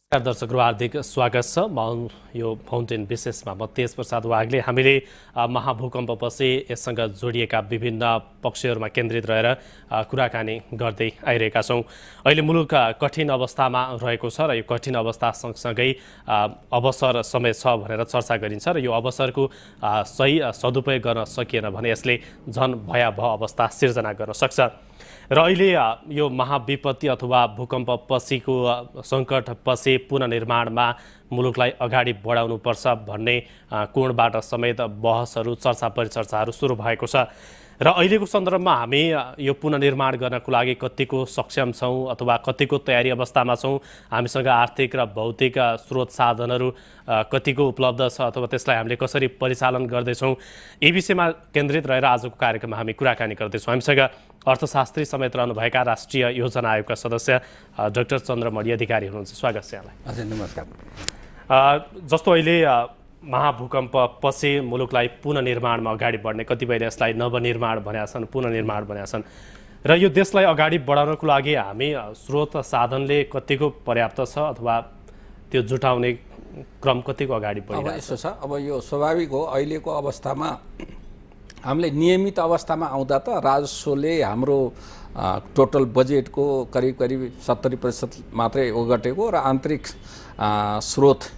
दर्शकहरू हार्दिक स्वागत छ। म यो फाउन्टेन विशेषमा म तेज प्रसाद वाग्ले। हामीले महाभूकम्पपछि यससँग जोडिएका विभिन्न पक्षहरूमा केन्द्रित रहेर कुराकानी गर्दै आइरहेका छौँ। अहिले मुलुक कठिन अवस्थामा रहेको छ र यो कठिन अवस्था सँगसँगै अवसर समय छ भनेर चर्चा गरिन्छ र यो अवसरको सही सदुपयोग गर्न सकिएन भने यसले झन भयावह अवस्था सिर्जना गर्न सक्छ। र अहिले यो महाविपत्ति अथवा भूकम्प पछिको सङ्कटपछि पुनर्निर्माणमा मुलुकलाई अगाडि बढाउनुपर्छ भन्ने कोणबाट समेत बहसहरू चर्चा परिचर्चाहरू सुरु भएको छ। र अहिलेको सन्दर्भमा हामी यो पुनर्निर्माण गर्नको लागि कतिको सक्षम छौँ अथवा कतिको तयारी अवस्थामा छौँ, हामीसँग आर्थिक र भौतिक स्रोत साधनहरू कतिको उपलब्ध छ अथवा त्यसलाई हामीले कसरी परिचालन गर्दैछौँ, यी विषयमा केन्द्रित रहेर आजको कार्यक्रममा हामी कुराकानी गर्दैछौँ। हामीसँग अर्थशास्त्री समेत रहनुभएका राष्ट्रिय योजना आयोगका सदस्य डाक्टर चन्द्रमणि अधिकारी हुनुहुन्छ। स्वागत छ यहाँलाई। हजुर नमस्कार। जस्तो अहिले महाभूकम्प पछि मुलुकलाई पुनर्निर्माणमा अगाडि बढ्ने, कतिपयले यसलाई नवनिर्माण भनेका छन्, पुनर्निर्माण भनेका छन्, र यो देशलाई अगाडि बढाउनको लागि हामी स्रोत साधनले कतिको पर्याप्त छ अथवा त्यो जुटाउने क्रम कतिको अगाडि बढिरहेको छ? यस्तो छ, अब यो स्वाभाविक हो। अहिलेको अवस्थामा हामीले नियमित अवस्थामा आउँदा त राजस्वले हाम्रो टोटल बजेटको करिब 70% मात्रै ओगटेको र आन्तरिक स्रोत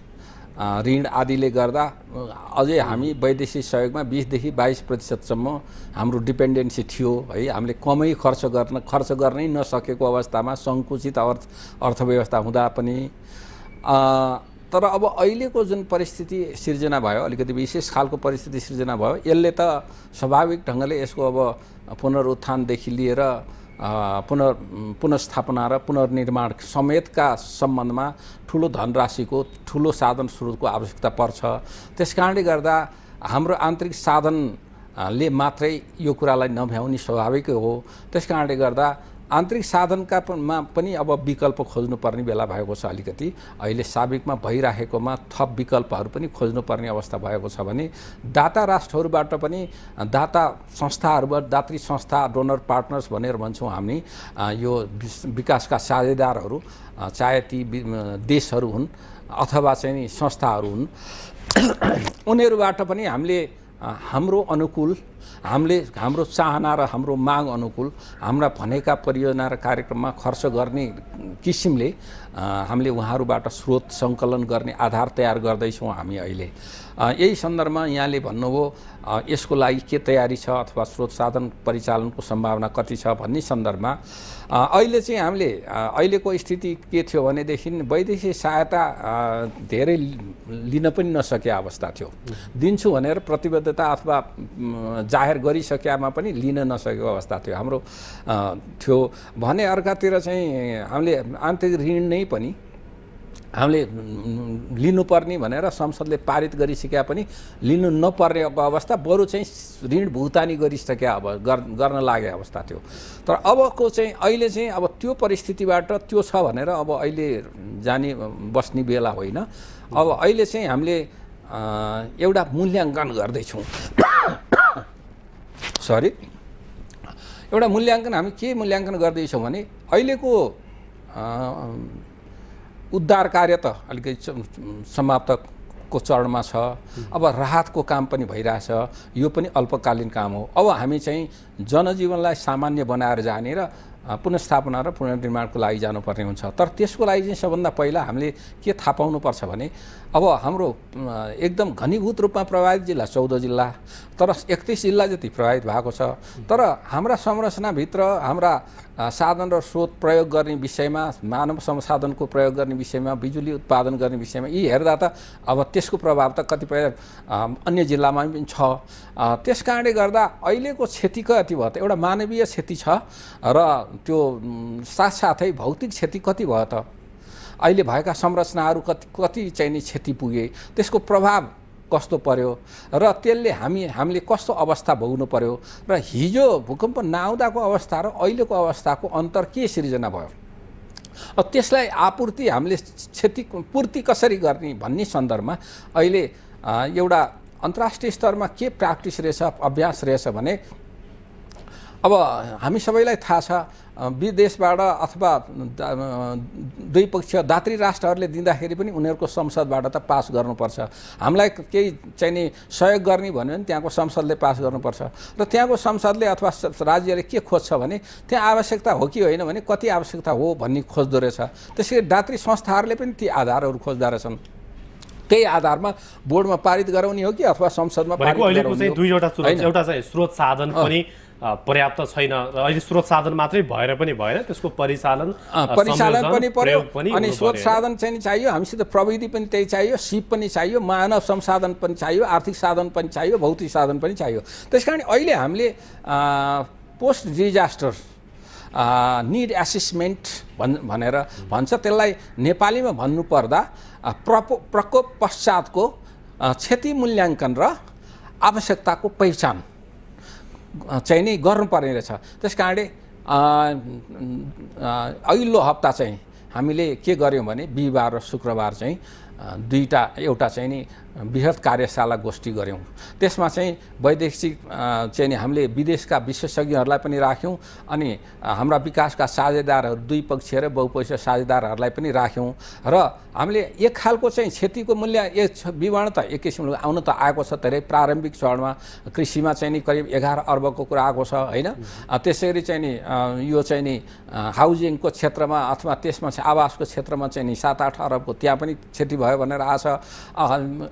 ऋण आदिले गर्दा अझै हामी वैदेशिक सहयोगमा 20 देखि 22% हाम्रो डिपेन्डेन्सी थियो है। हामीले कमै खर्च गर्नै नसकेको अवस्थामा सङ्कुचित अर्थव्यवस्था हुँदा पनि तर अब अहिलेको जुन परिस्थिति सिर्जना भयो, अलिकति विशेष खालको परिस्थिति सिर्जना भयो, यसले त स्वाभाविक ढङ्गले यसको अब पुनरुत्थानदेखि लिएर पुनर्स्थापना र पुनर्निर्माण समेतका सम्बन्धमा ठुलो धनराशिको, ठुलो साधन स्रोतको आवश्यकता पर्छ। त्यस कारणले गर्दा हाम्रो आन्तरिक साधनले मात्रै यो कुरालाई नभ्याउने स्वाभाविकै हो। त्यस कारणले गर्दा आन्तरिक साधनका पनि अब विकल्प खोज्नुपर्ने बेला भएको छ। अलिकति अहिले साबिकमा भइराखेकोमा थप विकल्पहरू पनि खोज्नुपर्ने अवस्था भएको छ भने दाता राष्ट्रहरूबाट पनि, दाता संस्थाहरूबाट, दात्री संस्था, डोनर पार्टनर्स भनेर भन्छौँ हामी, यो विकासका साझेदारहरू, चाहे ती देशहरू हुन् अथवा चाहिँ संस्थाहरू हुन्, उनीहरूबाट पनि हामीले हाम्रो चाहना र हाम्रो माग अनुकूल हाम्रा भनेका परियोजना र कार्यक्रममा खर्च गर्ने किसिमले हामीले उहाँहरूबाट स्रोत सङ्कलन गर्ने आधार तयार गर्दैछौँ हामी अहिले। यही सन्दर्भमा यहाँले भन्नुभयो यसको लागि के तयारी छ अथवा स्रोत साधन परिचालनको सम्भावना कति छ भन्ने सन्दर्भमा अहिले चाहिँ हामीले अहिलेको स्थिति के थियो भनेदेखि वैदेशिक सहायता धेरै लिन पनि नसके अवस्था थियो। दिन्छु भनेर प्रतिबद्धता अथवा जाहेर गरिसकेमा पनि लिन नसकेको अवस्था थियो हाम्रो थियो भने। अर्कातिर चाहिँ हामीले आन्तरिक ऋण नै पनि हामीले लिनुपर्ने भनेर संसदले पारित गरिसके पनि लिनु नपर्ने अवस्था, बरु चाहिँ ऋण भुक्तानी गरिसके अब गर्न लागे अवस्था थियो। तर अबको चाहिँ अहिले चाहिँ अब त्यो परिस्थितिबाट त्यो छ भनेर अब अहिले जाने बस्ने बेला होइन। अब अहिले चाहिँ हामीले एउटा मूल्याङ्कन गर्दैछौँ। एउटा मूल्याङ्कन हामी के मूल्याङ्कन गर्दैछौँ भने अहिलेको उद्धार कार्य त अलिकति समाप्तको चरणमा छ। अब राहतको काम पनि भइरहेछ, यो पनि अल्पकालीन काम हो। अब हामी चाहिँ जनजीवनलाई सामान्य बनाएर जाने र पुनर्स्थापना र पुनर्निर्माणको लागि जानुपर्ने हुन्छ। तर त्यसको लागि चाहिँ सबभन्दा पहिला हामीले के थाहा पाउनुपर्छ भने अब हाम्रो एकदम घनीभूत रूपमा प्रभावित जिल्ला 14 जिल्ला, तर 31 जिल्ला जति प्रभावित भएको छ। तर हाम्रा संरचनाभित्र हाम्रा साधन र स्रोत प्रयोग गर्ने विषयमा, मानव संसाधनको प्रयोग गर्ने विषयमा, बिजुली उत्पादन गर्ने विषयमा यी हेर्दा त अब त्यसको प्रभाव त कतिपय अन्य जिल्लामा पनि छ। त्यस कारणले गर्दा अहिलेको क्षति कति भयो त? एउटा मानवीय क्षति छ र त्यो साथसाथै भौतिक क्षति कति भयो त? अहिले भएका संरचनाहरू कति चाहिँ नि क्षति पुगे, त्यसको प्रभाव कस्तो पर्यो र त्यसले हामीले कस्तो अवस्था भोग्नु पर्यो र हिजो भूकम्प नआउँदाको अवस्था र अहिलेको अवस्थाको अन्तर के सिर्जना भयो, त्यसलाई हामीले क्षतिपूर्ति कसरी गर्ने भन्ने सन्दर्भमा अहिले एउटा अन्तर्राष्ट्रिय स्तरमा के प्र्याक्टिस रहेछ, अभ्यास रहेछ भने अब हामी सबैलाई थाहा छ विदेशबाट अथवा द्विपक्षीय दात्री राष्ट्रहरूले दिँदाखेरि पनि उनीहरूको संसदबाट त पास गर्नुपर्छ। हामीलाई केही चाहिँ नि सहयोग गर्ने भन्यो भने त्यहाँको संसदले पास गर्नुपर्छ र त्यहाँको संसदले अथवा राज्यले के खोज्छ भने त्यहाँ आवश्यकता हो कि होइन भने कति आवश्यकता हो भन्ने खोज्दो रहेछ। त्यसैले दात्री संस्थाहरूले पनि ती आधारहरू खोज्दो रहेछन्। त्यही आधारमा बोर्डमा पारित गराउने हो कि अथवा संसदमा पारित गराउने हो। दुईवटा स्रोत, एउटा चाहिँ स्रोत साधन पनि पर्याप्त छैन र अहिले स्रोत साधन मात्रै भएर पनि भएन, त्यसको परिचालन पनि पर्यो अनि स्रोत साधन चाहिँ चाहियो, हामीसित प्रविधि पनि त्यही चाहियो, सिप पनि चाहियो, मानव संसाधन पनि चाहियो, आर्थिक साधन पनि चाहियो, भौतिक साधन पनि चाहियो। त्यसकारण अहिले हामीले पोस्ट डिजास्टर निड एसेसमेन्ट भनेर भन्छ, त्यसलाई नेपालीमा भन्नुपर्दा प्रकोप पश्चातको क्षति मूल्याङ्कन र आवश्यकताको पहिचान चाहिँ नि गर्नुपर्ने रहेछ। त्यस कारणले अघिल्लो हप्ता चाहिँ हामीले के गर्यौँ भने बिहिबार र शुक्रबार चाहिँ एउटा चाहिँ नि बृहत कार्यशाला गोष्ठी गऱ्यौँ। त्यसमा चाहिँ वैदेशिक चाहिँ नि हामीले विदेशका विशेषज्ञहरूलाई पनि राख्यौँ अनि हाम्रा विकासका साझेदारहरू द्विपक्षीय र बहुपक्षीय साझेदारहरूलाई पनि राख्यौँ र हामीले एक खालको चाहिँ क्षतिको मूल्य विवरण त एक किसिमले आउन त आएको छ। धेरै प्रारम्भिक चरणमा कृषिमा चाहिँ नि करिब 11 अर्बको कुरा आएको छ होइन। त्यसै गरी चाहिँ नि यो चाहिँ नि हाउजिङको क्षेत्रमा अथवा त्यसमा चाहिँ आवासको क्षेत्रमा चाहिँ नि 7-8 अरबको त्यहाँ पनि क्षति भयो भनेर आछ।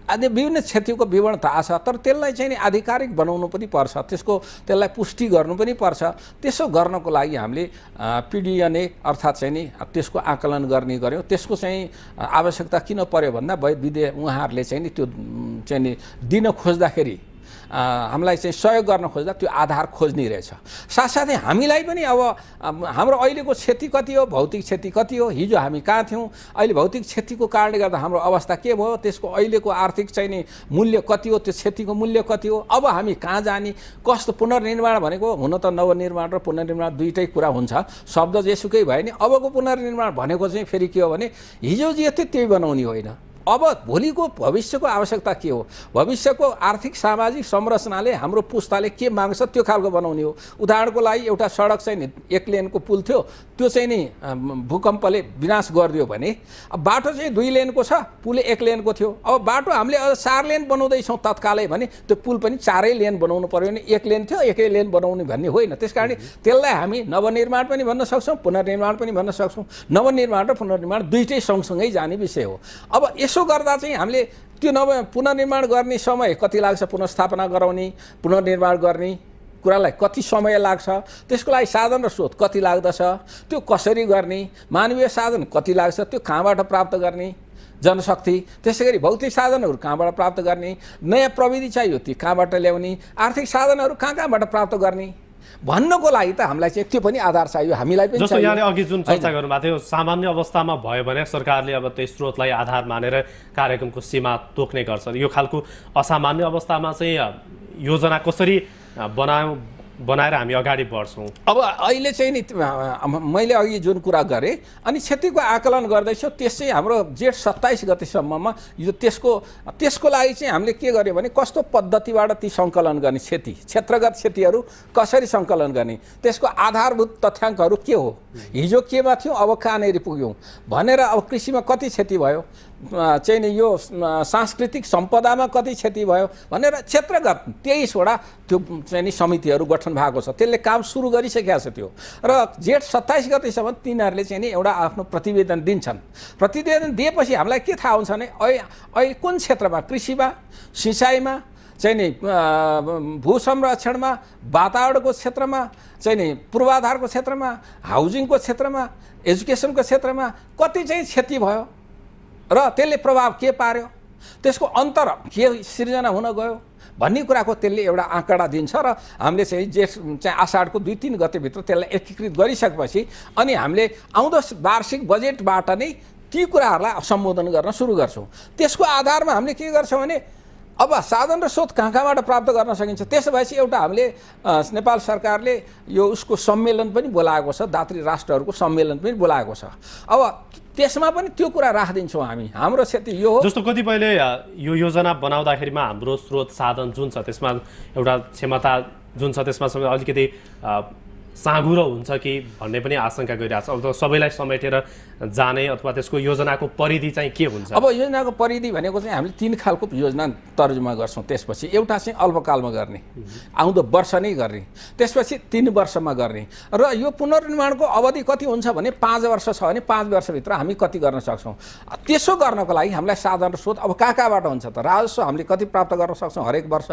आदि विभिन्न क्षतिको विवरण त आछ, तर त्यसलाई चाहिँ नि आधिकारिक बनाउनु पनि पर्छ, त्यसलाई पुष्टि गर्नु पनि पर्छ। त्यसो गर्नको लागि हामीले पिडिएनए अर्थात् चाहिँ नि त्यसको आकलन गर्ने गऱ्यौँ। त्यसको चाहिँ आवश्यकता किन पर्यो भन्दा उहाँहरूले चाहिँ नि त्यो चाहिँ नि दिन खोज्दाखेरि हामीलाई चाहिँ सहयोग गर्न खोज्दा त्यो आधार खोज्ने रहेछ। साथसाथै हामीलाई पनि अब हाम्रो अहिलेको क्षति कति हो, भौतिक क्षति कति हो, हिजो हामी कहाँ थियौँ, अहिले भौतिक क्षतिको कारणले गर्दा हाम्रो अवस्था के भयो, त्यसको अहिलेको आर्थिक चाहिँ नि मूल्य कति हो, त्यो क्षतिको मूल्य कति हो, अब हामी कहाँ जाने, कस्तो पुनर्निर्माण भनेको हुन त नवनिर्माण र पुनर्निर्माण दुईटै कुरा हुन्छ, शब्द जेसुकै भए नि अबको पुनर्निर्माण भनेको चाहिँ फेरि के हो भने हिजो जे थियो त्यही बनाउने होइन। अब भोलिको भविष्यको आवश्यकता के हो, भविष्यको आर्थिक सामाजिक संरचनाले हाम्रो पुस्ताले के माग्छ त्यो खालको बनाउने हो। उदाहरणको लागि एउटा सडक चाहिँ नि 1 लेनको पुल थियो, त्यो चाहिँ नि भूकम्पले विनाश गरिदियो भने अब बाटो चाहिँ 2 लेनको छ, पुल 1 लेनको थियो। अब बाटो हामीले अझ 4 लेन बनाउँदैछौँ तत्कालै भने त्यो पुल पनि 4 लेन बनाउनु पर्यो भने 1 लेन थियो 1 लेन बनाउने भन्ने होइन। त्यसकारण त्यसलाई हामी नवनिर्माण पनि भन्न सक्छौँ, पुनर्निर्माण पनि भन्न सक्छौँ। नवनिर्माण र पुनर्निर्माण दुईटै सँगसँगै जाने विषय हो। अब यसो गर्दा चाहिँ हामीले त्यो पुनर्निर्माण गर्ने समय कति लाग्छ, पुनर्स्थापना गराउने पुनर्निर्माण गर्ने कुरालाई कति समय लाग्छ, त्यसको लागि साधन र स्रोत कति लाग्दछ, त्यो कसरी गर्ने, मानवीय साधन कति लाग्छ, त्यो कहाँबाट प्राप्त गर्ने, जनशक्ति, त्यसै गरी भौतिक साधनहरू कहाँबाट प्राप्त गर्ने, नयाँ प्रविधि चाहियो ती कहाँबाट ल्याउने, आर्थिक साधनहरू कहाँबाट प्राप्त गर्ने भन्नको लागि त हामीलाई चाहिँ त्यो पनि आधार चाहियो, हामीलाई पनि जस्तो यहाँले अघि जुन चर्चा गर्नुभएको थियो सामान्य अवस्थामा भयो भने सरकारले अब त्यही स्रोतलाई आधार मानेर कार्यक्रमको सीमा तोक्ने गर्छ। यो खालको असामान्य अवस्थामा चाहिँ योजना कसरी बनाएर हामी अगाडि बढ्छौँ। अब अहिले चाहिँ नि मैले अघि जुन कुरा गरेँ अनि क्षतिको आकलन गर्दैछौँ, त्यस चाहिँ हाम्रो जेठ 27 गतेसम्ममा यो त्यसको लागि चाहिँ हामीले के गर्यो भने कस्तो पद्धतिबाट ती सङ्कलन गर्ने, क्षेत्रगत क्षतिहरू कसरी सङ्कलन गर्ने, त्यसको आधारभूत तथ्याङ्कहरू के हो, हिजो केमा थियौँ अब कहाँनिर पुग्यौँ भनेर, अब कृषिमा कति क्षति भयो चाहिँ नि यो सांस्कृतिक सम्पदामा कति क्षति भयो भनेर क्षेत्रगत 23वटा त्यो चाहिँ नि समितिहरू गठन भएको छ, त्यसले काम सुरु गरिसकेको छ त्यो। र जेठ 27 गतेसम्म तिनीहरूले चाहिँ नि एउटा आफ्नो प्रतिवेदन दिन्छन्। प्रतिवेदन दिएपछि हामीलाई के थाहा हुन्छ भने अहिले कुन क्षेत्रमा, कृषिमा, सिँचाइमा चाहिँ नि भू संरक्षणमा, वातावरणको क्षेत्रमा चाहिँ नि पूर्वाधारको क्षेत्रमा, हाउजिङको क्षेत्रमा, एजुकेसनको क्षेत्रमा कति चाहिँ क्षति भयो र त्यसले प्रभाव के पार्यो, त्यसको अन्तर के सिर्जना हुन गयो भन्ने कुराको त्यसले एउटा आँकडा दिन्छ र हामीले चाहिँ जेठ चाहिँ आषाढको 2-3 गतेभित्र त्यसलाई एकीकृत गरिसकेपछि अनि हामीले आउँदो वार्षिक बजेटबाट नै ती कुराहरूलाई सम्बोधन गर्न सुरु गर्छौँ। त्यसको आधारमा हामीले के गर्छौँ भने अब साधन र स्रोत कहाँबाट प्राप्त गर्न सकिन्छ, त्यसो भएपछि एउटा हामीले नेपाल सरकारले यो उसको सम्मेलन पनि बोलाएको छ, दात्री राष्ट्रहरूको सम्मेलन पनि बोलाएको छ। अब त्यसमा पनि त्यो कुरा राखिदिन्छौँ हामी, हाम्रो क्षति यो हो। जस्तो कतिपयले यो योजना बनाउँदाखेरिमा हाम्रो स्रोत साधन जुन छ त्यसमा एउटा क्षमता जुन छ त्यसमा अलिकति साँघुरो हुन्छ कि भन्ने पनि आशंका गरिरहेको छ। अब त सबैलाई समेटेर जाने अथवा त्यसको योजनाको परिधि चाहिँ के हुन्छ? अब योजनाको परिधि भनेको चाहिँ हामीले 3 खालको योजना तर्जुमा गर्छौँ। त्यसपछि एउटा चाहिँ अल्पकालमा गर्ने, आउँदो वर्ष नै गर्ने, त्यसपछि 3 वर्षमा गर्ने, र यो पुनर्निर्माणको अवधि कति हुन्छ भने 5 वर्ष छ भने 5 वर्षभित्र हामी कति गर्न सक्छौँ। त्यसो गर्नको लागि हामीलाई साधन र स्रोत अब कहाँबाट हुन्छ त? राजस्व हामीले कति प्राप्त गर्न सक्छौँ हरेक वर्ष,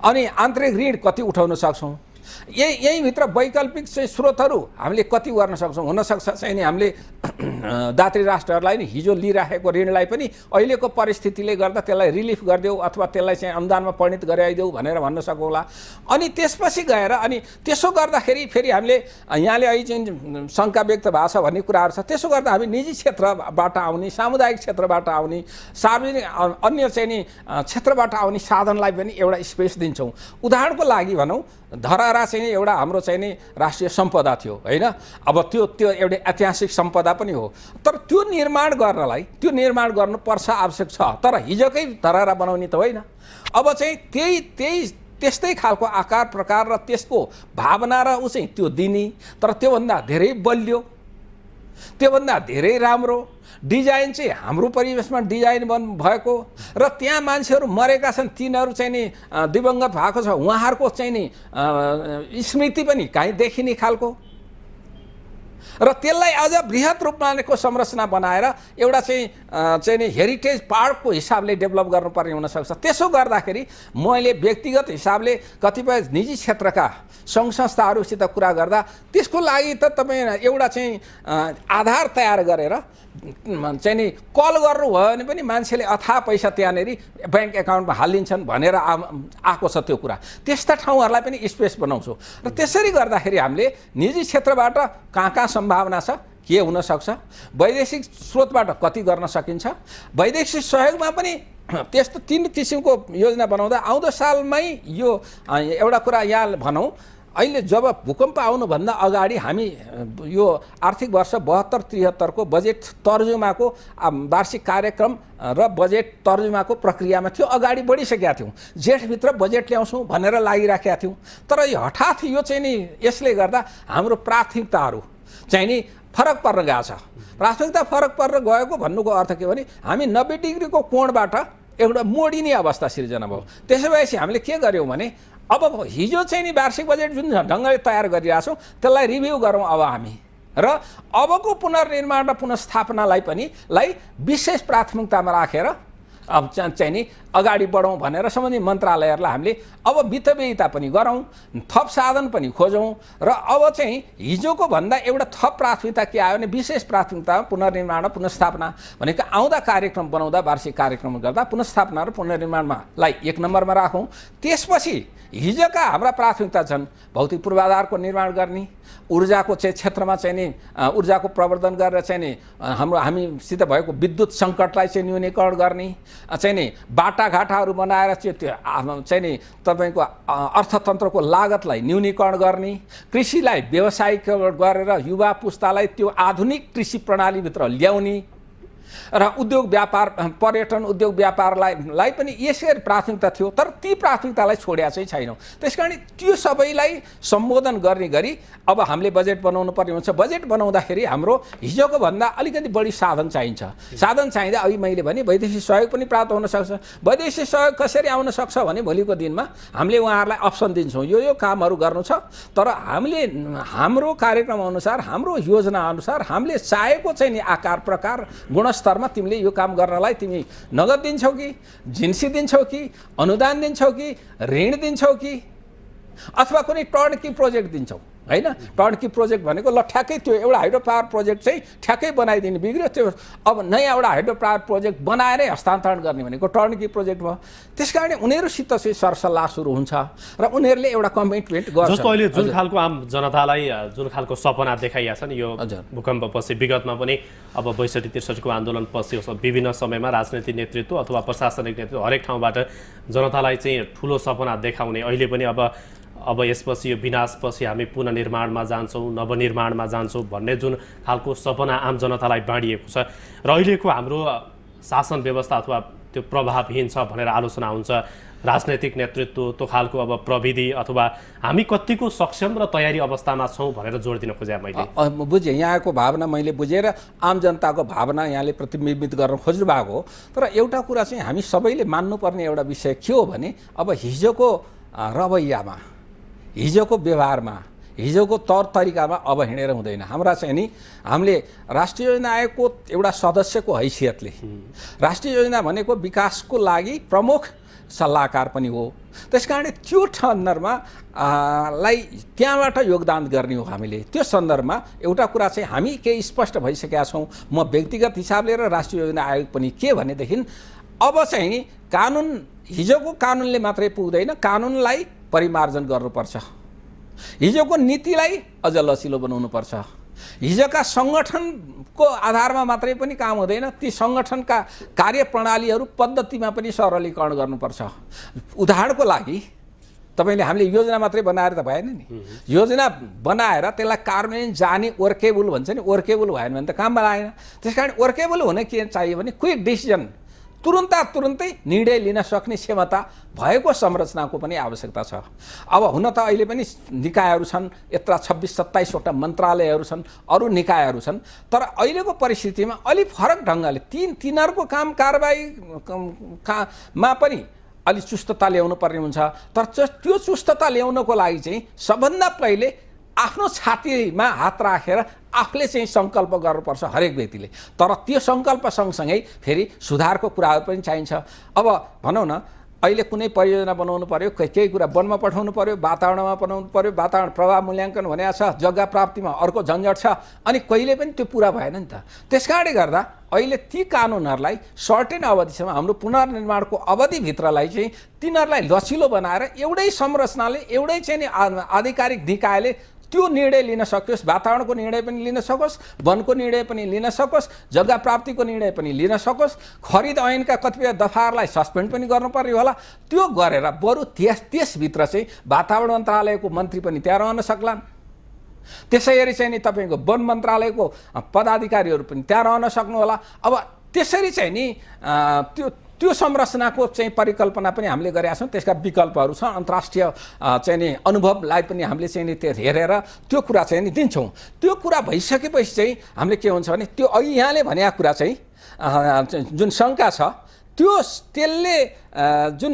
अनि आन्तरिक ऋण कति उठाउन सक्छौँ, यहीँभित्र वैकल्पिक चाहिँ स्रोतहरू हामीले कति गर्न सक्छौँ। हुनसक्छ चाहिँ नि हामीले दात्री राष्ट्रहरूलाई नि हिजो लिइराखेको ऋणलाई पनि अहिलेको परिस्थितिले गर्दा त्यसलाई रिलिफ गरिदेऊ अथवा त्यसलाई चाहिँ अनुदानमा परिणत गराइदेऊ भनेर भन्न सकौँला। अनि त्यसपछि गएर अनि त्यसो गर्दाखेरि फेरि हामीले यहाँले अहिले चाहिँ शङ्का व्यक्त भएको छ भन्ने कुराहरू छ। त्यसो गर्दा हामी निजी क्षेत्रबाट आउने, सामुदायिक क्षेत्रबाट आउने, सार्वजनिक अन्य चाहिँ नि क्षेत्रबाट आउने साधनलाई पनि एउटा स्पेस दिन्छौँ। उदाहरणको लागि भनौँ, धरहरा चाहिँ एउटा हाम्रो चाहिँ नि राष्ट्रिय सम्पदा थियो होइन। अब त्यो एउटा ऐतिहासिक सम्पदा पनि हो, तर त्यो निर्माण गर्नुपर्छ, आवश्यक छ, तर हिजोकै धरहरा बनाउने त होइन। अब चाहिँ त्यस्तै खालको आकार प्रकार र त्यसको भावना र ऊ चाहिँ त्यो दिने, तर त्योभन्दा धेरै बलियो, त्योभन्दा धेरै राम्रो डिजाइन चाहिँ हाम्रो परिवेशमा डिजाइन भएको र त्यहाँ मान्छेहरू मरेका छन्, तिनीहरू चाहिँ नि दिवंगत भएको छ, उहाँहरूको चाहिँ नि स्मृति पनि कहीँ देखिने खालको, र त्यसलाई अझ बृहत रूपमा संरचना बनाएर एउटा चाहिँ नि हेरिटेज पार्कको हिसाबले डेभलप गर्नुपर्ने हुनसक्छ। त्यसो गर्दाखेरि मैले व्यक्तिगत हिसाबले कतिपय निजी क्षेत्रका सङ्घ संस्थाहरूसित कुरा गर्दा त्यसको लागि त तपाईँ एउटा चाहिँ आधार तयार गरेर चाहिँ नि कल गर्नुभयो भने पनि मान्छेले अथाह पैसा त्यहाँनिर ब्याङ्क एकाउन्टमा हालिदिन्छन् भनेर आएको छ त्यो कुरा। त्यस्ता ठाउँहरूलाई पनि स्पेस बनाउँछौँ र त्यसरी गर्दाखेरि हामीले निजी क्षेत्रबाट कहाँ सम्भावना छ, के हुनसक्छ, वैदेशिक स्रोतबाट कति गर्न सकिन्छ, वैदेशिक सहयोगमा पनि त्यस्तो 3 किसिमको योजना बनाउँदा आउँदो सालमै यो एउटा कुरा यहाँ भनौँ, अहिले जब भूकम्प आउनुभन्दा अगाडि हामी यो आर्थिक वर्ष 72-73 को बजेट तर्जुमाको वार्षिक कार्यक्रम र बजेट तर्जुमाको प्रक्रियामा थियो, अगाडि बढिसकेका थियौँ, जेठभित्र बजेट ल्याउँछौँ भनेर लागिराखेका थियौँ। तर यो हठात यो चाहिँ नि यसले गर्दा हाम्रो प्राथमिकताहरू चाहिँ नि फरक पर्न गएको छ। प्राथमिकता फरक पर्न गएको भन्नुको अर्थ के भने हामी 90 डिग्रीको कोणबाट एउटा मोडिने अवस्था सिर्जना भयो। त्यसो भएपछि हामीले के गर्यौँ भने अब हिजो चाहिँ नि वार्षिक बजेट जुन ढङ्गले तयार गरिरहेछौँ त्यसलाई रिभ्यू गरौँ अब हामी, र अबको पुनर्निर्माण र पुनर्स्थापनालाई पनि विशेष प्राथमिकतामा राखेर अब चाहिँ नि अगाडि बढौँ भनेर सम्बन्धित मन्त्रालयहरूलाई हामीले अब वित्तव्ययिता पनि गरौँ, थप साधन पनि खोजौँ, र अब चाहिँ हिजोको भन्दा एउटा थप प्राथमिकता के आयो भने विशेष प्राथमिकता पुनर्निर्माण र पुनर्स्थापना भनेको आउँदा कार्यक्रम बनाउँदा वार्षिक कार्यक्रम गर्दा पुनर्स्थापना र पुनर्निर्माणलाई 1 नम्बरमा राखौँ। त्यसपछि हिजोका हाम्रा प्राथमिकता छन् भौतिक पूर्वाधारको निर्माण गर्ने, ऊर्जाको चाहिँ क्षेत्रमा चाहिँ नि ऊर्जाको प्रवर्धन गरेर चाहिँ नि हामीसित भएको विद्युत सङ्कटलाई चाहिँ न्यूनीकरण गर्ने, चाहिँ नि बाटाघाटाहरू बनाएर चाहिँ नि तपाईँको अर्थतन्त्रको लागतलाई न्यूनीकरण गर्ने, कृषिलाई व्यावसायिक गरेर युवा पुस्तालाई त्यो आधुनिक कृषि प्रणालीभित्र ल्याउने, र उद्योग व्यापार पर्यटन उद्योग व्यापारलाई पनि यसरी प्राथमिकता थियो, तर ती प्राथमिकतालाई छोडेका चाहिँ छैनौँ। त्यसकारण त्यो सबैलाई सम्बोधन गर्ने गरी अब हामीले बजेट बनाउनु पर्ने हुन्छ। बजेट बनाउँदाखेरि हाम्रो हिजोको भन्दा अलिकति बढी साधन चाहिन्छ। साधन चाहिँदा अघि मैले भने वैदेशिक सहयोग पनि प्राप्त हुन सक्छ। वैदेशिक सहयोग कसरी आउन सक्छ भने भोलिको दिनमा हामीले उहाँहरूलाई अप्सन दिन्छौँ, यो कामहरू गर्नु छ, तर हामीले हाम्रो कार्यक्रम अनुसार हाम्रो योजना अनुसार हामीले चाहेको चाहिँ नि आकार प्रकार गुणस्तरमा तिमीले यो काम गर्नलाई तिमी नगद दिन्छौ कि, जिन्सी दिन्छौ कि, अनुदान दिन्छौ कि, ऋण दिन्छौ कि, अथवा कुनै टर्नकी प्रोजेक्ट दिन्छौ हैन। टर्नकी प्रोजेक्ट भनेको ल ठ्याक्कै त्यो एउटा हाइड्रो पावर प्रोजेक्ट चाहिँ ठ्याक्कै बनाइदिने बिग्रियो, त्यो अब नयाँ एउटा हाइड्रो पावर प्रोजेक्ट बनाएरै हस्तान्तरण गर्ने भनेको टर्नकी प्रोजेक्ट भयो। त्यसकारण उनीहरूसित चाहिँ सरसल्लाह सुरु हुन्छ र उनीहरूले एउटा कमिटमेन्ट गर्छ। जस्तो अहिले जुन खालको आम जनतालाई जुन खालको सपना देखाइया छ नि यो भूकम्पपछि, विगतमा पनि अब 62-63 को आन्दोलनपछि विभिन्न समयमा राजनैतिक नेतृत्व अथवा प्रशासनिक नेतृत्व हरेक ठाउँबाट जनतालाई चाहिँ ठुलो सपना देखाउने, अहिले पनि अब यसपछि यो विनाशपछि हामी पुनर्निर्माणमा जान्छौँ, नवनिर्माणमा जान्छौँ भन्ने जुन खालको सपना आम जनतालाई बाँडिएको छ, र अहिलेको हाम्रो शासन व्यवस्था अथवा त्यो प्रभावहीन छ भनेर आलोचना हुन्छ। राजनैतिक नेतृत्व त्यो खालको अब प्रविधि अथवा हामी कतिको सक्षम र तयारी अवस्थामा छौँ भनेर जोड दिन खोजेँ मैले। बुझेँ, यहाँको भावना मैले बुझेर आम जनताको भावना यहाँले प्रतिबिम्बित गर्न खोज्नु भएको हो। तर एउटा कुरा चाहिँ हामी सबैले मान्नुपर्ने एउटा विषय के हो भने अब हिजोको रवैयामा, हिजोको व्यवहारमा, हिजोको तौर तरिकामा अब हिँडेर हुँदैन। हाम्रा चाहिँ नि हामीले राष्ट्रिय योजना आयोगको एउटा सदस्यको हैसियतले, राष्ट्रिय योजना भनेको विकासको लागि प्रमुख सल्लाहकार पनि हो, त्यस कारणले त्यो सन्दर्भमा लाई त्यहाँबाट योगदान गर्ने हो हामीले। त्यो सन्दर्भमा एउटा कुरा चाहिँ हामी केही स्पष्ट भइसकेका छौँ। म व्यक्तिगत हिसाबले र राष्ट्रिय योजना आयोग पनि के भनेदेखि अब चाहिँ नि कानुन, हिजोको कानुनले मात्रै पुग्दैन, कानुनलाई परिमार्जन गर्नुपर्छ, हिजोको नीतिलाई अझ लचिलो बनाउनुपर्छ, हिजोका सङ्गठनको आधारमा मात्रै पनि काम हुँदैन, ती सङ्गठनका कार्यप्रणालीहरू पद्धतिमा पनि सरलीकरण गर्नुपर्छ। उदाहरणको लागि तपाईँले हामीले योजना मात्रै बनाएर त भएन नि, योजना बनाएर त्यसलाई कार्यान्वयन जाने वर्केबल भन्छ नि, वर्केबल भएन भने त काममा लागेन। त्यस कारण वर्केबल हुन के चाहियो भने क्विक डिसिजन, तुरुन्तै निर्णय लिन सक्ने क्षमता भएको संरचनाको पनि आवश्यकता छ। अब हुन त अहिले पनि निकायहरू छन्, यत्र 26-27वटा मन्त्रालयहरू छन्, अरू निकायहरू छन्, तर अहिलेको परिस्थितिमा अलिक फरक ढङ्गले तिनीहरूको काम कारबाहीमा पनि अलिक चुस्तता ल्याउनु पर्ने हुन्छ। तर त्यो चुस्तता ल्याउनको लागि चाहिँ सबभन्दा पहिले आफ्नो छातीमा हात राखेर आफूले चाहिँ सङ्कल्प गर्नुपर्छ हरेक व्यक्तिले। तर त्यो सङ्कल्प सँगसँगै फेरि सुधारको कुराहरू पनि चाहिन्छ। अब भनौँ न, अहिले कुनै परियोजना बनाउनु पर्यो, केही कुरा वनमा पठाउनु पर्यो, वातावरणमा बनाउनु पर्यो, वातावरण प्रभाव मूल्याङ्कन भनेको छ, जग्गा प्राप्तिमा अर्को झन्झट छ, अनि कहिले पनि त्यो पुरा भएन नि त। त्यस कारणले गर्दा अहिले ती कानुनहरूलाई सर्टेन अवधिसम्म, हाम्रो पुनर्निर्माणको अवधिभित्रलाई चाहिँ तिनीहरूलाई लचिलो बनाएर एउटै संरचनाले, एउटै चाहिँ नि आधिकारिक निकायले त्यो निर्णय लिन सकोस्, वातावरणको निर्णय पनि लिन सकोस्, वनको निर्णय पनि लिन सकोस्, जग्गा प्राप्तिको निर्णय पनि लिन सकोस्, खरिद ऐनका कतिपय दफाहरूलाई सस्पेन्ड पनि गर्नुपर्ने होला। त्यो गरेर बरु त्यसभित्र चाहिँ वातावरण मन्त्रालयको मन्त्री पनि त्यहाँ रहन सक्लान्, त्यसै गरी चाहिँ नि तपाईँको वन मन्त्रालयको पदाधिकारीहरू पनि त्यहाँ रहन सक्नु होला। अब त्यसरी चाहिँ नि त्यो संरचनाको चाहिँ परिकल्पना पनि हामीले गरेका छौँ, त्यसका विकल्पहरू छन्, अन्तर्राष्ट्रिय चाहिँ नि अनुभवलाई पनि हामीले चाहिँ नि त्यो हेरेर त्यो कुरा चाहिँ नि दिन्छौँ। त्यो कुरा भइसकेपछि चाहिँ हामीले के हुन्छ भने त्यो अघि यहाँले भनेका कुरा चाहिँ जुन शङ्का छ, त्यसले जुन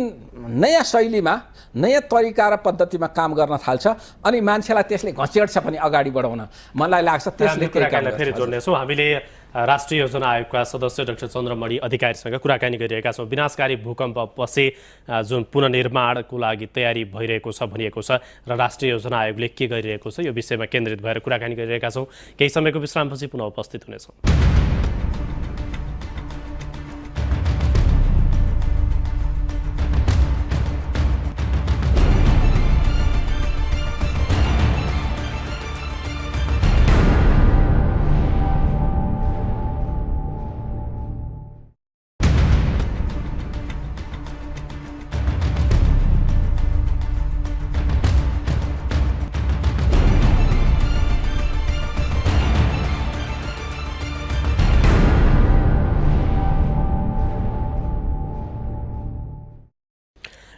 नयाँ शैलीमा, नयाँ तरिका र पद्धतिमा काम गर्न थाल्छ अनि मान्छेलाई त्यसले घचेट्छ पनि अगाडि बढाउन, मलाई लाग्छ त्यसले फेरि जोड्नेछौँ। हामीले राष्ट्रिय योजना आयोगका सदस्य डाक्टर चन्द्रमणि अधिकारीसँग कुराकानी गरिरहेका छौँ। विनाशकारी भूकम्पपछि जुन पुनर्निर्माणको लागि तयारी भइरहेको छ भनिएको छ र राष्ट्रिय योजना आयोगले के गरिरहेको छ यो विषयमा केन्द्रित भएर कुराकानी गरिरहेका छौँ। केही समयको विश्रामपछि पुनः उपस्थित हुनेछौँ।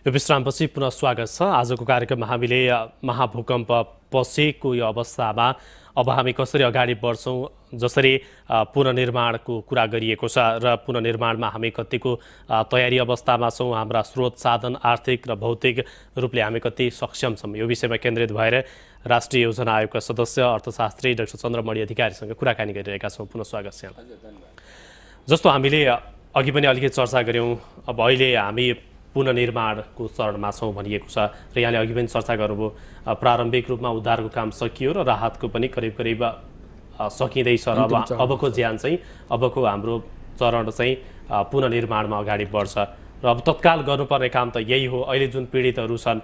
यो विश्रामपछि पुनः स्वागत छ। आजको कार्यक्रममा हामीले महाभूकम्प पछिको यो अवस्थामा अब हामी कसरी अगाडि बढ्छौँ, जसरी पुनर्निर्माणको कुरा गरिएको छ र पुनर्निर्माणमा हामी कतिको तयारी अवस्थामा छौँ, हाम्रा स्रोत साधन आर्थिक र भौतिक रूपले हामी कति सक्षम छौँ, यो विषयमा केन्द्रित भएर राष्ट्रिय योजना आयोगका सदस्य अर्थशास्त्री डाक्टर चन्द्रमणि अधिकारीसँग कुराकानी गरिरहेका छौँ। पुनः स्वागत छ। जस्तो हामीले अघि पनि अलिकति चर्चा गऱ्यौँ, अब अहिले हामी पुनर्निर्माणको चरणमा छौँ भनिएको छ र यहाँले अघि पनि चर्चा गर्नुभयो। प्रारम्भिक रूपमा उद्धारको काम सकियो र राहतको पनि करिब सकिँदैछ र अबको ज्यान चाहिँ, अबको हाम्रो चरण चाहिँ पुनर्निर्माणमा अगाडि बढ्छ र अब तत्काल गर्नुपर्ने काम त यही हो। अहिले जुन पीडितहरू छन्,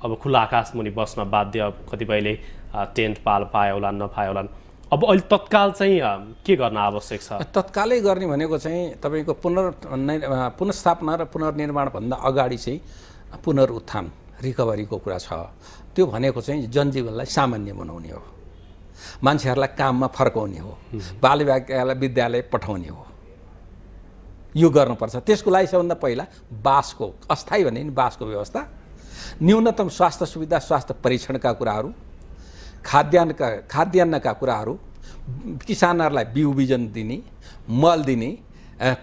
अब खुल्ला आकाश मुनि बस्न बाध्य, कतिपयले टेन्ट पाल पाए होला नपाए होला, अब अहिले तत्काल चाहिँ के गर्न आवश्यक छ? तत्कालै गर्ने भनेको चाहिँ तपाईँको पुनर्स्थापना र पुनर्निर्माणभन्दा अगाडि चाहिँ पुनरुत्थान, रिकभरीको कुरा छ। त्यो भनेको चाहिँ जनजीवनलाई सामान्य बनाउने हो, मान्छेहरूलाई काममा फर्काउने हो, बालबालिकालाई विद्यालय पठाउने हो। यो गर्नुपर्छ। त्यसको लागि सबभन्दा पहिला बासको अस्थायी भने नि बासको व्यवस्था, न्यूनतम स्वास्थ्य सुविधा, स्वास्थ्य परीक्षणका कुराहरू, खाद्यान्नका कुराहरू, किसानहरूलाई बिउ बिजन दिने, मल दिने,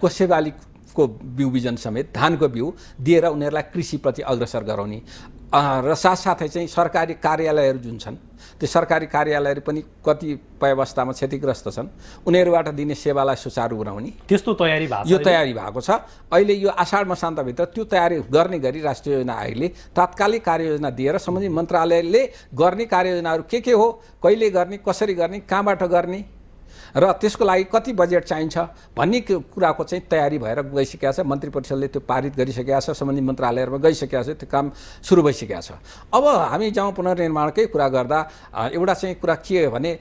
कोसे बालीको बिउ बिजन समेत धानको बिउ दिएर उनीहरूलाई कृषिप्रति अग्रसर गराउने र साथसाथै चाहिँ सरकारी कार्यालयहरू जुन छन् त्यो सरकारी कार्यालयहरू पनि कतिपय अवस्थामा क्षतिग्रस्त छन्, उनीहरूबाट दिने सेवालाई सुचारू बनाउने त्यस्तो तयारी भएको छ। यो तयारी भएको छ। अहिले यो आषाढ मसान्तभित्र त्यो तयारी गर्ने गरी राष्ट्रिय योजना आयोगले तात्कालिक कार्ययोजना दिएर सम्बन्धित मन्त्रालयले गर्ने कार्ययोजनाहरू के हो, कहिले गर्ने, कसरी गर्ने, कहाँबाट गर्ने र त्यसको लागि कति बजेट चाहिन्छ भन्ने कुराको चाहिँ तयारी भएर गइसकेको छ। मन्त्री परिषदले त्यो पारित गरिसकेको छ, सम्बन्धित मन्त्रालयहरूमा गइसकेको छ, त्यो काम सुरु भइसकेको छ। अब हामी जहाँ पुनर्निर्माणकै कुरा गर्दा एउटा चाहिँ कुरा के हो भने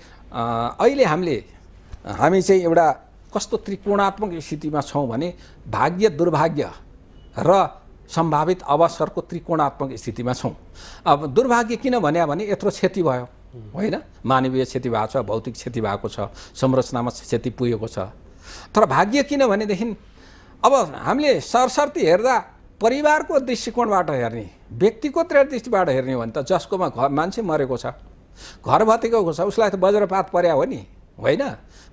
अहिले हामी चाहिँ एउटा कस्तो त्रिकोणात्मक स्थितिमा छौँ भने भाग्य, दुर्भाग्य र सम्भावित अवसरको त्रिकोणात्मक स्थितिमा छौँ। अब दुर्भाग्य किन भने यत्रो क्षति भयो होइन, मानवीय क्षति भएको छ, भौतिक क्षति भएको छ, संरचनामा क्षति पुगेको छ। तर भाग्य किन भनेदेखि अब हामीले सरसर्ती हेर्दा परिवारको दृष्टिकोणबाट हेर्ने, व्यक्तिगत दृष्टिबाट हेर्ने हो भने त जसकोमा मान्छे मरेको छ, घर भत्केको छ, उसलाई त वज्रपात पर्या हो नि, होइन?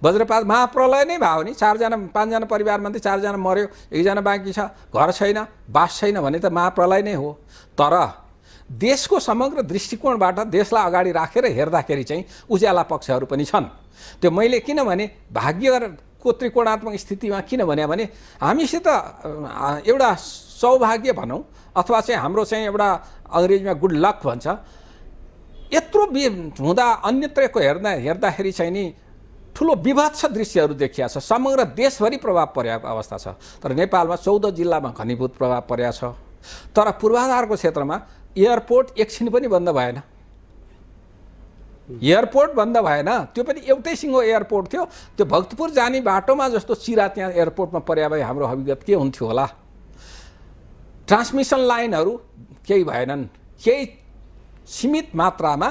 वज्रपात महाप्रलय नै भयो नि, 4-5जना परिवारमध्ये 4जना मर्यो, 1जना बाँकी छ, घर छैन, बास छैन भने त महाप्रलय नै हो। तर देशको समग्र दृष्टिकोणबाट देशलाई अगाडि राखेर हेर्दाखेरि चाहिँ उज्याला पक्षहरू पनि छन्। त्यो मैले किनभने भाग्यको त्रिकोणात्मक स्थितिमा किन भने हामीसित एउटा सौभाग्य भनौँ अथवा चाहिँ हाम्रो चाहिँ एउटा अङ्ग्रेजीमा गुड लक भन्छ, यत्रो हुँदा अन्यत्रको हेर्दाखेरि चाहिँ नि ठुलो विभत्स दृश्यहरू देखिया छ। समग्र देशभरि प्रभाव परेको अवस्था छ। तर नेपालमा 14 जिल्लामा घनीभूत प्रभाव परेको छ। तर पूर्वाधारको क्षेत्रमा एयरपोर्ट एकछिन पनि बन्द भएन। एयरपोर्ट बन्द भएन, त्यो पनि एउटै सिङ्गो एयरपोर्ट थियो। त्यो भक्तपुर जाने बाटोमा जस्तो चिरा त्यहाँ एयरपोर्टमा पर्या भए हाम्रो हकीकत के हुन्थ्यो होला। ट्रान्समिसन लाइनहरू केही भएनन्, केही सीमित मात्रामा